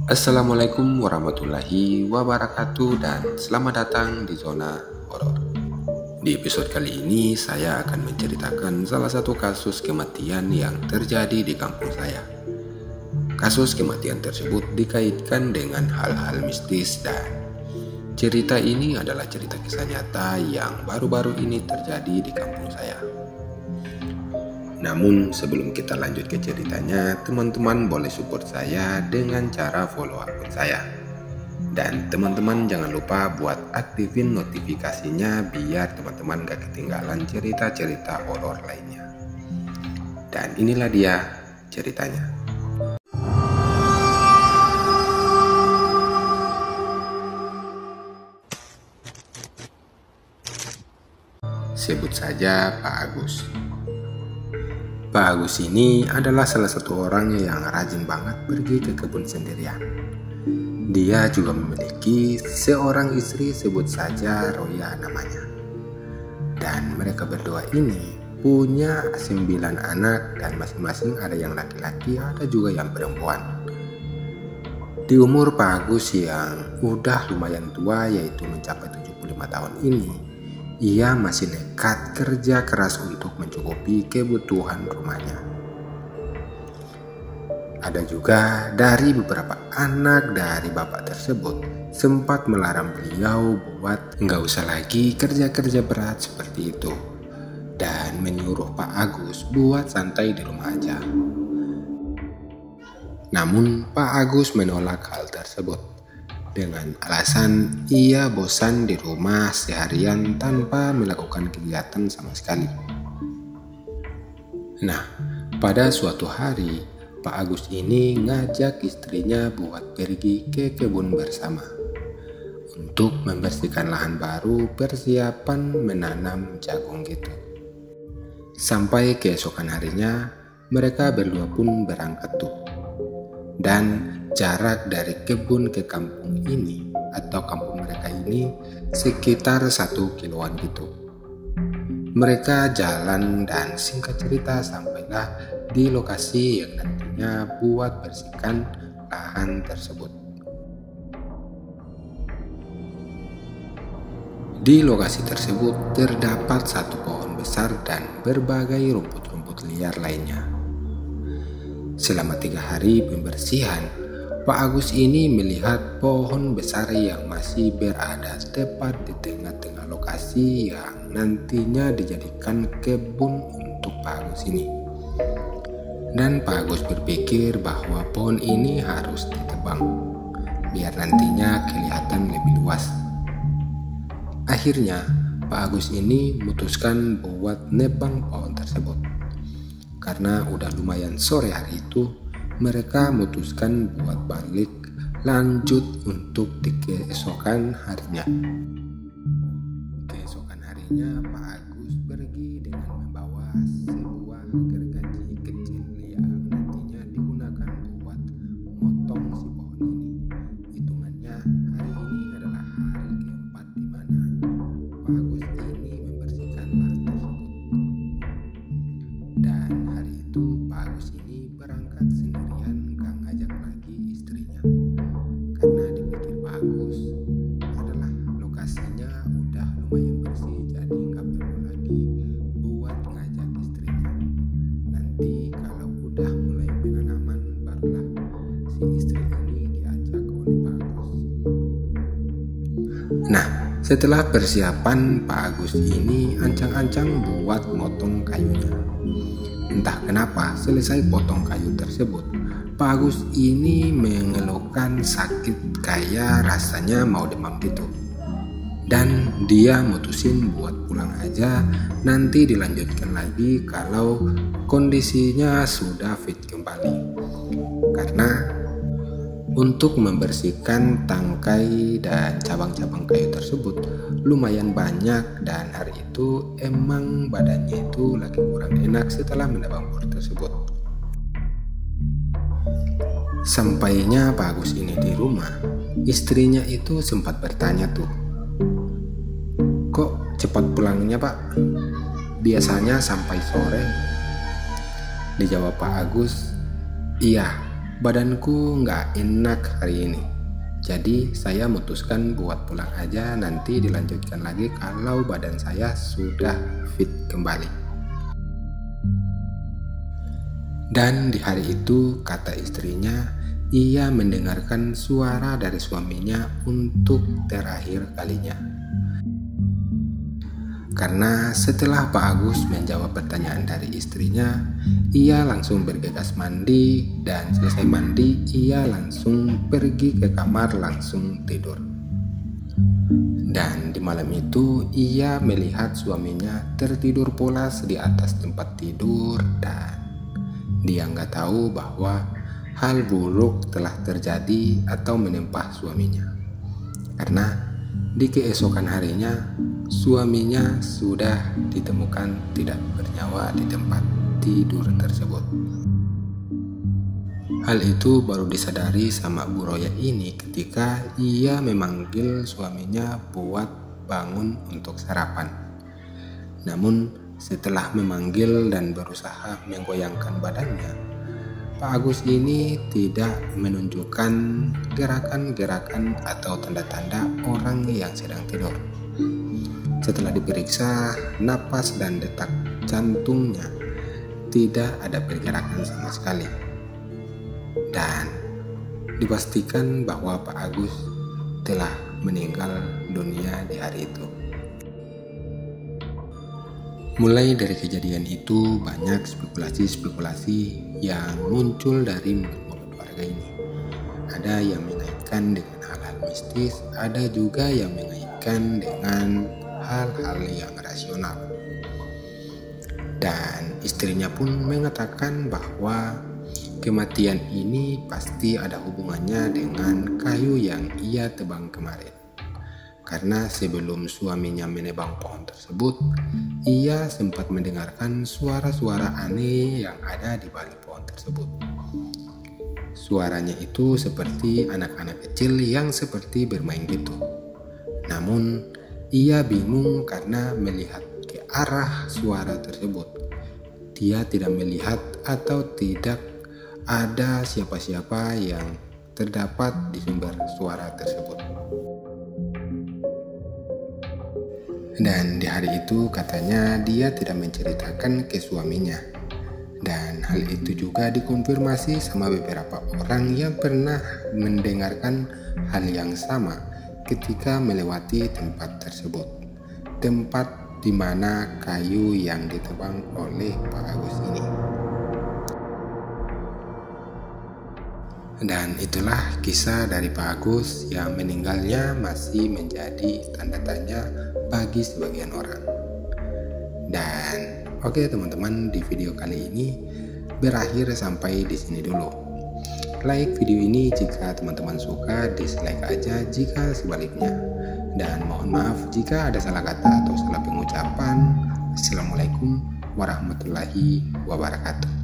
Assalamualaikum warahmatullahi wabarakatuh dan selamat datang di Zona Horor. Di episode kali ini saya akan menceritakan salah satu kasus kematian yang terjadi di kampung saya. Kasus kematian tersebut dikaitkan dengan hal-hal mistis dan cerita ini adalah cerita kisah nyata yang baru-baru ini terjadi di kampung saya. Namun sebelum kita lanjut ke ceritanya, teman-teman boleh support saya dengan cara follow akun saya. Dan teman-teman jangan lupa buat aktifin notifikasinya biar teman-teman gak ketinggalan cerita-cerita horor lainnya. Dan inilah dia ceritanya. Sebut saja Pak Agus. Pak Agus ini adalah salah satu orang yang rajin banget pergi ke kebun sendirian. Dia juga memiliki seorang istri, sebut saja Roya namanya. Dan mereka berdua ini punya 9 anak dan masing-masing ada yang laki-laki, ada juga yang perempuan. Di umur Pak Agus yang udah lumayan tua, yaitu mencapai 75 tahun ini, ia masih nekat kerja keras untuk mencukupi kebutuhan rumahnya. Ada juga dari beberapa anak dari bapak tersebut sempat melarang beliau buat nggak usah lagi kerja-kerja berat seperti itu dan menyuruh Pak Agus buat santai di rumah aja. Namun Pak Agus menolak hal tersebut dengan alasan ia bosan di rumah seharian tanpa melakukan kegiatan sama sekali. Nah, pada suatu hari Pak Agus ini ngajak istrinya buat pergi ke kebun bersama untuk membersihkan lahan baru persiapan menanam jagung gitu. Sampai keesokan harinya mereka berdua pun berangkat tuh. Dan jarak dari kebun ke kampung ini atau kampung mereka ini sekitar 1 kiloan gitu. Mereka jalan dan singkat cerita sampailah di lokasi yang nantinya buat bersihkan lahan tersebut. Di lokasi tersebut terdapat satu pohon besar dan berbagai rumput-rumput liar lainnya. Selama 3 hari pembersihan, Pak Agus ini melihat pohon besar yang masih berada tepat di tengah-tengah lokasi yang nantinya dijadikan kebun untuk Pak Agus ini. Dan Pak Agus berpikir bahwa pohon ini harus ditebang, biar nantinya kelihatan lebih luas. Akhirnya, Pak Agus ini memutuskan buat nebang pohon tersebut. Karena udah lumayan sore hari itu, mereka memutuskan buat balik lanjut untuk di keesokan harinya. Keesokan harinya Pak Agus pergi dengan membawa sebuah gergaji kecil yang nantinya digunakan buat memotong si pohon ini. Hitungannya hari ini adalah hari keempat di mana Pak Agus ini membersihkan lahan tersebut. Dan hari itu Pak Agus ini berangkat sendirian, gak ngajak lagi istrinya. Karena dipikir Pak Agus adalah lokasinya udah lumayan bersih, jadi gak perlu lagi buat ngajak istrinya. Nanti kalau udah mulai penanaman barulah si istri ini diajak oleh Pak Agus. Nah, setelah persiapan Pak Agus ini ancang-ancang buat motong kayunya. Entah kenapa selesai potong kayu tersebut, Pak Agus ini mengeluhkan sakit kayak rasanya mau demam gitu. Dan dia mutusin buat pulang aja, nanti dilanjutkan lagi kalau kondisinya sudah fit kembali. Karena untuk membersihkan tangkai dan cabang-cabang kayu tersebut lumayan banyak dan hari itu emang badannya itu lagi kurang enak setelah menebang pohon tersebut. Sampainya Pak Agus ini di rumah, istrinya itu sempat bertanya tuh, "Kok cepat pulangnya Pak? Biasanya sampai sore." Dijawab Pak Agus, "Iya, badanku nggak enak hari ini. Jadi saya memutuskan buat pulang aja, nanti dilanjutkan lagi kalau badan saya sudah fit kembali. Dan di hari itu, kata istrinya, ia mendengarkan suara dari suaminya untuk terakhir kalinya. Karena setelah Pak Agus menjawab pertanyaan dari istrinya, ia langsung bergegas mandi, dan selesai mandi ia langsung pergi ke kamar langsung tidur. Dan di malam itu ia melihat suaminya tertidur pulas di atas tempat tidur, dan dia nggak tahu bahwa hal buruk telah terjadi atau menimpa suaminya. Karena di keesokan harinya, suaminya sudah ditemukan tidak bernyawa di tempat tidur tersebut. Hal itu baru disadari sama Bu Roya ini ketika ia memanggil suaminya buat bangun untuk sarapan. Namun setelah memanggil dan berusaha menggoyangkan badannya, Pak Agus ini tidak menunjukkan gerakan-gerakan atau tanda-tanda orang yang sedang tidur. Setelah diperiksa, napas dan detak jantungnya tidak ada pergerakan sama sekali. Dan dipastikan bahwa Pak Agus telah meninggal dunia di hari itu. Mulai dari kejadian itu, banyak spekulasi-spekulasi yang muncul dari mulut warga ini. Ada yang mengaitkan dengan hal-hal mistis, ada juga yang mengaitkan dengan hal-hal yang rasional. Dan istrinya pun mengatakan bahwa kematian ini pasti ada hubungannya dengan kayu yang ia tebang kemarin. Karena sebelum suaminya menebang pohon tersebut, ia sempat mendengarkan suara-suara aneh yang ada di balik pohon tersebut. Suaranya itu seperti anak-anak kecil yang seperti bermain gitu. Namun, ia bingung karena melihat ke arah suara tersebut. Dia tidak melihat atau tidak ada siapa-siapa yang terdapat di sumber suara tersebut. Dan di hari itu katanya dia tidak menceritakan ke suaminya. Dan hal itu juga dikonfirmasi sama beberapa orang yang pernah mendengarkan hal yang sama ketika melewati tempat tersebut. Tempat di mana kayu yang ditebang oleh Pak Agus ini. Dan itulah kisah dari Pak Agus yang meninggalnya masih menjadi tanda tanya bagi sebagian orang. Dan oke teman-teman, di video kali ini berakhir sampai di sini dulu. Like video ini jika teman-teman suka, dislike aja jika sebaliknya. Dan mohon maaf jika ada salah kata atau salah pengucapan. Assalamualaikum warahmatullahi wabarakatuh.